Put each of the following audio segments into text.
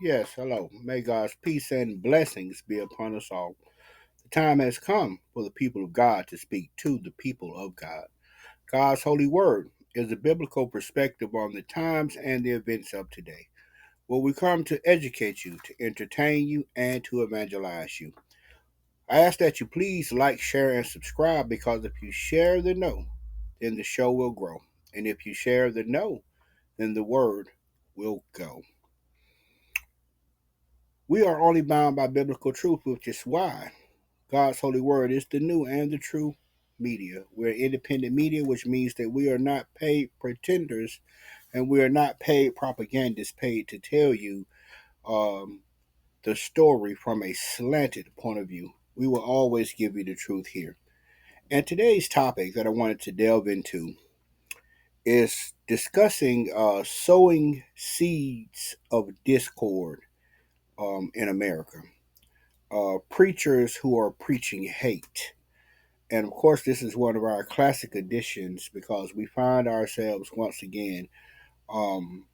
Yes, hello. May God's peace and blessings be upon us all. The time has come for the people of God to speak to the people of God. God's holy word is a biblical perspective on the times and the events of today. Where we come to educate you, to entertain you, and to evangelize you. I ask that you please like, share, and subscribe because if you share the know, then the show will grow. And if you share the know, then the word will go. We are only bound by biblical truth, which is why God's holy word is the new and the true media. We're independent media, which means that we are not paid pretenders and we are not paid propagandists paid to tell you um, the story from a slanted point of view. We will always give you the truth here. And today's topic that I wanted to delve into is discussing sowing seeds of discord in America. Preachers who are preaching hate. And of course, this is one of our classic editions because we find ourselves once again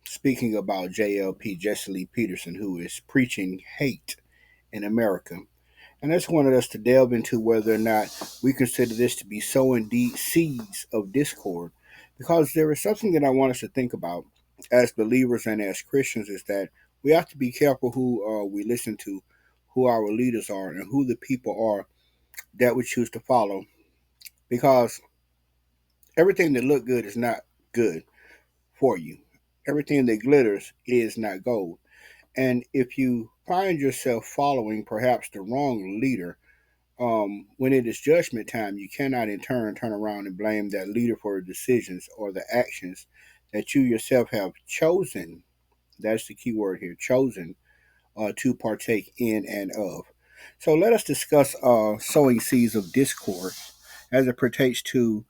speaking about JLP, Jesse Lee Peterson, who is preaching hate in America. And I just wanted us to delve into whether or not we consider this to be sowing deep seeds of discord. Because there is something that I want us to think about as believers and as Christians is that we have to be careful who we listen to, who our leaders are, and who the people are that we choose to follow. Because everything that look good is not good for you. Everything that glitters is not gold. And if you find yourself following perhaps the wrong leader, when it is judgment time, you cannot in turn around and blame that leader for the decisions or the actions that you yourself have chosen. That's the key word here, chosen to partake in and of. So let us discuss sowing seeds of discord as it pertains to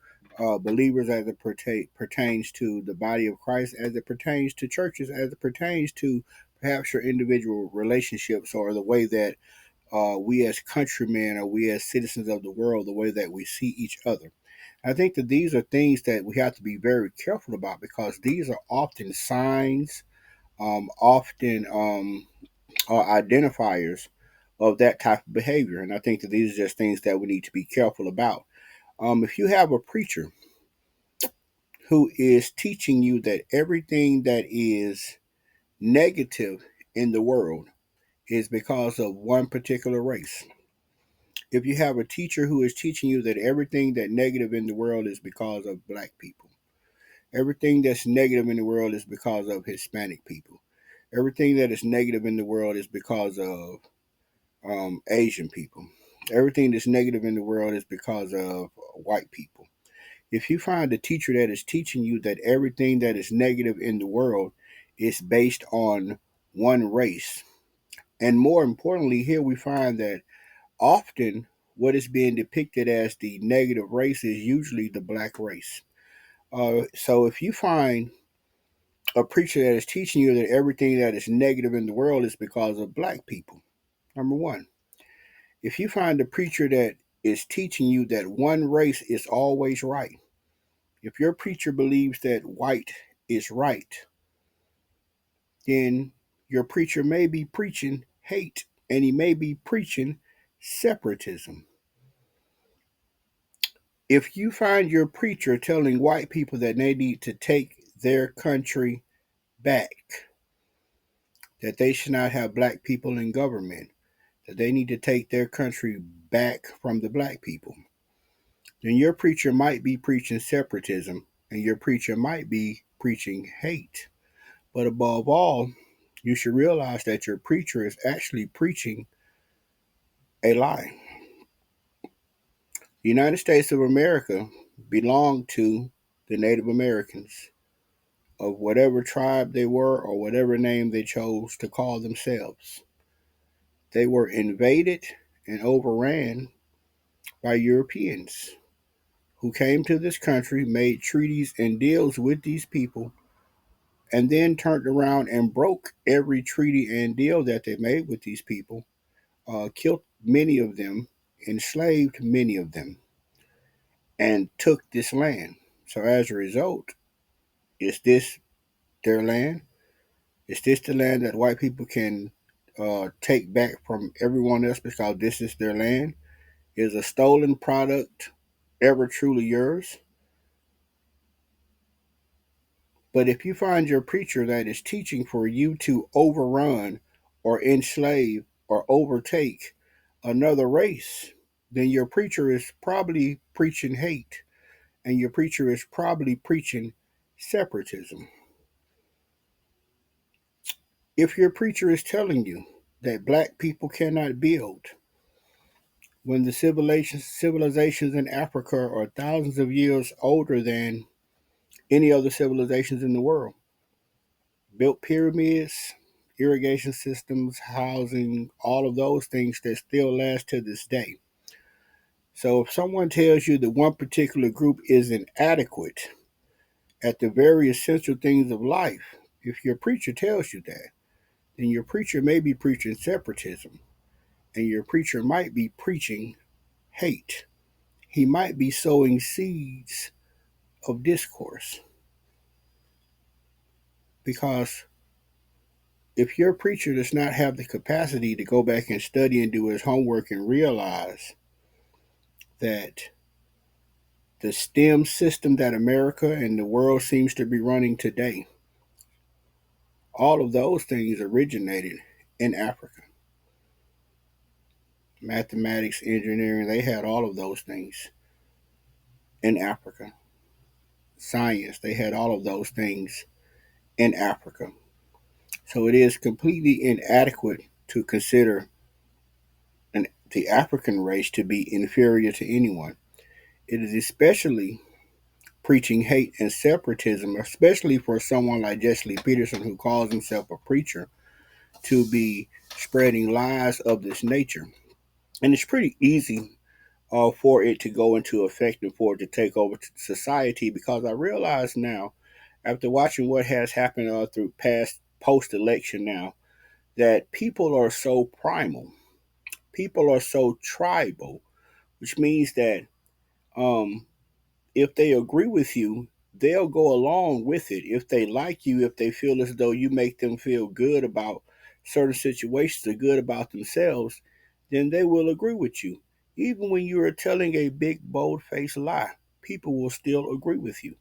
believers, as it pertains to the body of Christ, as it pertains to churches, as it pertains to perhaps your individual relationships or the way that we as countrymen or we as citizens of the world, the way that we see each other. I think that these are things that we have to be very careful about because these are often signs, often are identifiers of that type of behavior. And I think that these are just things that we need to be careful about. If you have a preacher who is teaching you that everything that is negative in the world is because of one particular race, if you have a teacher who is teaching you that everything that negative in the world is because of black people, everything that's negative in the world is because of Hispanic people, everything that is negative in the world is because of Asian people, everything that's negative in the world is because of white people. If you find a teacher that is teaching you that everything that is negative in the world is based on one race, and more importantly, here we find that often what is being depicted as the negative race is usually the black race. So if you find a preacher that is teaching you that everything that is negative in the world is because of black people, number one. If you find a preacher that is teaching you that one race is always right, if your preacher believes that white is right, then your preacher may be preaching hate and he may be preaching separatism. If you find your preacher telling white people that they need to take their country back, that they should not have black people in government, that they need to take their country back from the black people, then your preacher might be preaching separatism and your preacher might be preaching hate. But above all, you should realize that your preacher is actually preaching a lie. The United States of America belonged to the Native Americans of whatever tribe they were or whatever name they chose to call themselves. They were invaded and overran by Europeans who came to this country, made treaties and deals with these people, and then turned around and broke every treaty and deal that they made with these people, killed many of them, enslaved many of them, and took this land. So as a result, is this their land? Is this the land that white people can take back from everyone else because this is their land? Is a stolen product ever truly yours? But if you find your preacher that is teaching for you to overrun or enslave or overtake another race, then your preacher is probably preaching hate and your preacher is probably preaching separatism. If your preacher is telling you that black people cannot build when the civilizations in Africa are thousands of years older than any other civilizations in the world, built pyramids, irrigation systems, housing, all of those things that still last to this day. So if someone tells you that one particular group is inadequate at the very essential things of life, if your preacher tells you that, then your preacher may be preaching separatism and your preacher might be preaching hate. He might be sowing seeds of discourse because if your preacher does not have the capacity to go back and study and do his homework and realize that the STEM system that America and the world seems to be running today, all of those things originated in Africa. Mathematics, engineering, they had all of those things in Africa. Science, they had all of those things in Africa. So it is completely inadequate to consider the African race to be inferior to anyone. It is especially preaching hate and separatism, especially for someone like Jesse Peterson, who calls himself a preacher, to be spreading lies of this nature. And it's pretty easy for it to go into effect and for it to take over society because I realize now, after watching what has happened through past post election now, that people are so primal, people are so tribal, which means that um, if they agree with you, they'll go along with it. If they like you, if they feel as though you make them feel good about certain situations or good about themselves, then they will agree with you. Even when you are telling a big, bold faced lie, people will still agree with you.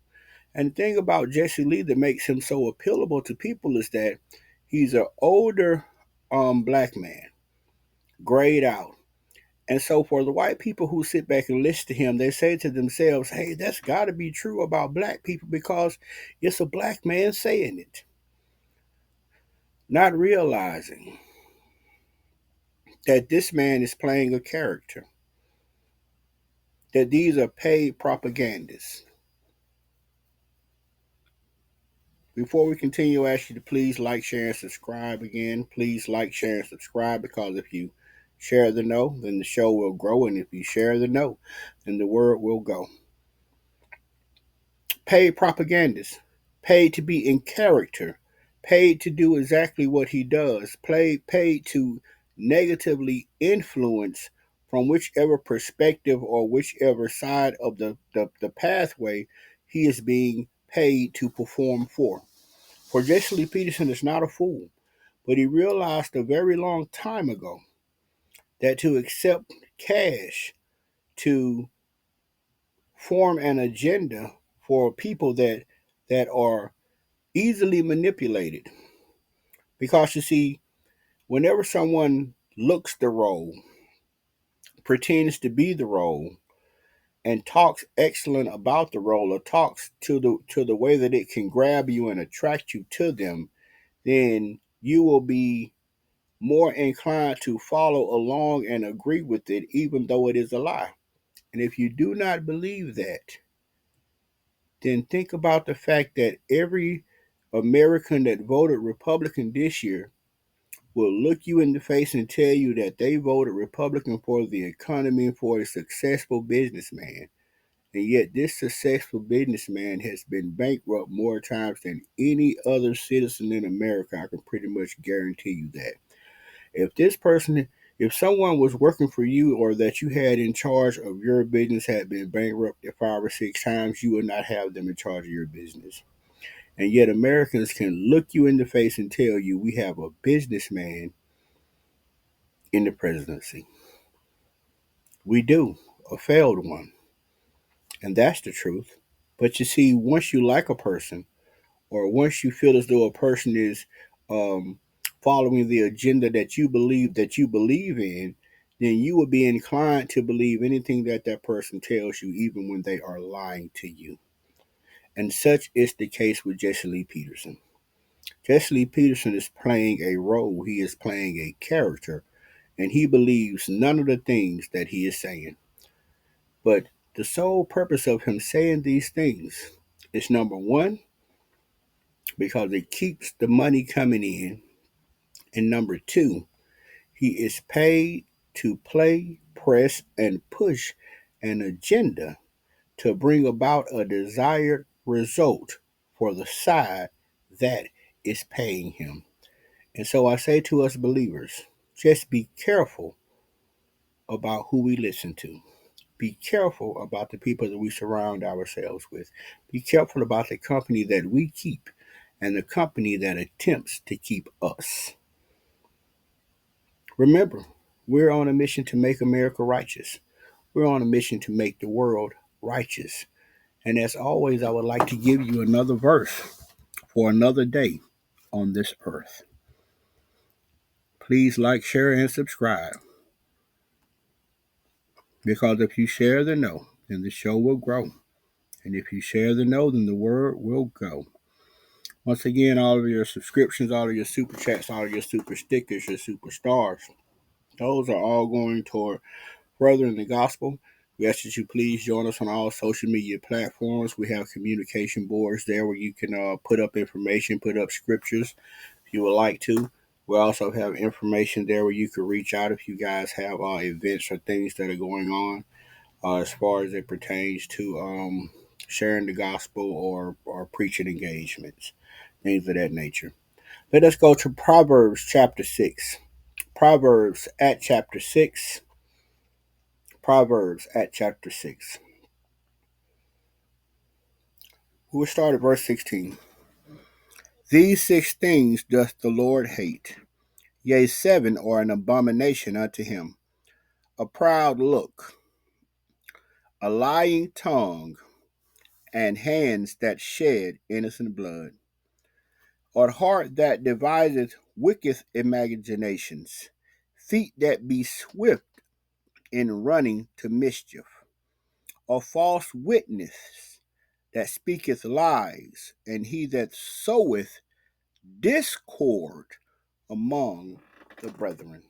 And the thing about Jesse Lee that makes him so appealable to people is that he's an older black man, grayed out. And so for the white people who sit back and listen to him, they say to themselves, hey, that's got to be true about black people because it's a black man saying it. Not realizing that this man is playing a character, that these are paid propagandists. Before we continue, I ask you to please like, share, and subscribe again. Please like, share, and subscribe because if you share the know, then the show will grow. And if you share the know, then the word will go. Paid propagandists, paid to be in character, paid to do exactly what he does, paid to negatively influence from whichever perspective or whichever side of the pathway he is being paid to perform for. For Jesse Lee Peterson is not a fool, but he realized a very long time ago that to accept cash, to form an agenda for people that are easily manipulated. Because you see, whenever someone looks the role, pretends to be the role, and talks excellent about the role or talks to the way that it can grab you and attract you to them, then you will be more inclined to follow along and agree with it, even though it is a lie. And if you do not believe that, then think about the fact that every American that voted Republican this year will look you in the face and tell you that they voted Republican for the economy and for a successful businessman. And yet, this successful businessman has been bankrupt more times than any other citizen in America. I can pretty much guarantee you that. If someone was working for you or that you had in charge of your business had been bankrupted 5 or 6 times, you would not have them in charge of your business. And yet Americans can look you in the face and tell you we have a businessman in the presidency. We do, a failed one. And that's the truth. But you see, once you like a person, or once you feel as though a person is um, following the agenda that you believe in, then you will be inclined to believe anything that that person tells you, even when they are lying to you. And such is the case with Jesse Lee Peterson. Jesse Lee Peterson is playing a role. He is playing a character, and he believes none of the things that he is saying. But the sole purpose of him saying these things is number one, because it keeps the money coming in. And number two, he is paid to play, press, and push an agenda to bring about a desired result for the side that is paying him. And so I say to us believers, just be careful about who we listen to. Be careful about the people that we surround ourselves with. Be careful about the company that we keep and the company that attempts to keep us. Remember, we're on a mission to make America righteous. We're on a mission to make the world righteous. And as always, I would like to give you another verse for another day on this earth. Please like, share, and subscribe, because if you share the know, then the show will grow. And if you share the know, then the word will go. Once again, all of your subscriptions, all of your super chats, all of your super stickers, your super stars, those are all going toward furthering the gospel. We ask that you please join us on all social media platforms. We have communication boards there where you can put up information, put up scriptures if you would like to. We also have information there where you can reach out if you guys have events or things that are going on as far as it pertains to sharing the gospel or preaching engagements, things of that nature. Let us go to Proverbs chapter 6. Proverbs at chapter 6. Proverbs at chapter 6. We'll start at verse 16. These 6 things doth the Lord hate, yea, 7 are an abomination unto him: a proud look, a lying tongue, and hands that shed innocent blood, or heart that deviseth wicked imaginations, feet that be swift in running to mischief, a false witness that speaketh lies, and he that soweth discord among the brethren.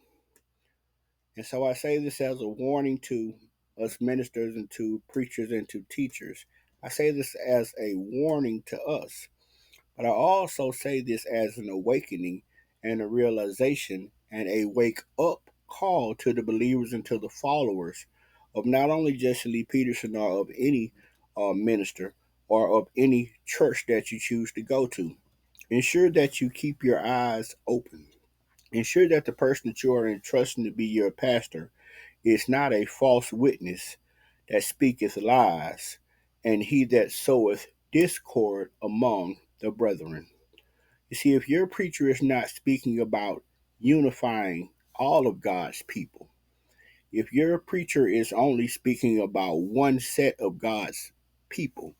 And so I say this as a warning to us ministers and to preachers and to teachers. I say this as a warning to us, but I also say this as an awakening and a realization and a wake up call to the believers and to the followers of not only Jesse Lee Peterson or of any minister or of any church that you choose to go to. Ensure that you keep your eyes open. Ensure that the person that you are entrusting to be your pastor is not a false witness that speaketh lies, and he that soweth discord among the brethren. You see, if your preacher is not speaking about unifying all of God's people, if your preacher is only speaking about one set of God's people,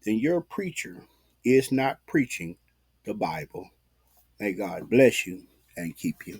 then your preacher is not preaching the Bible. May God bless you and keep you.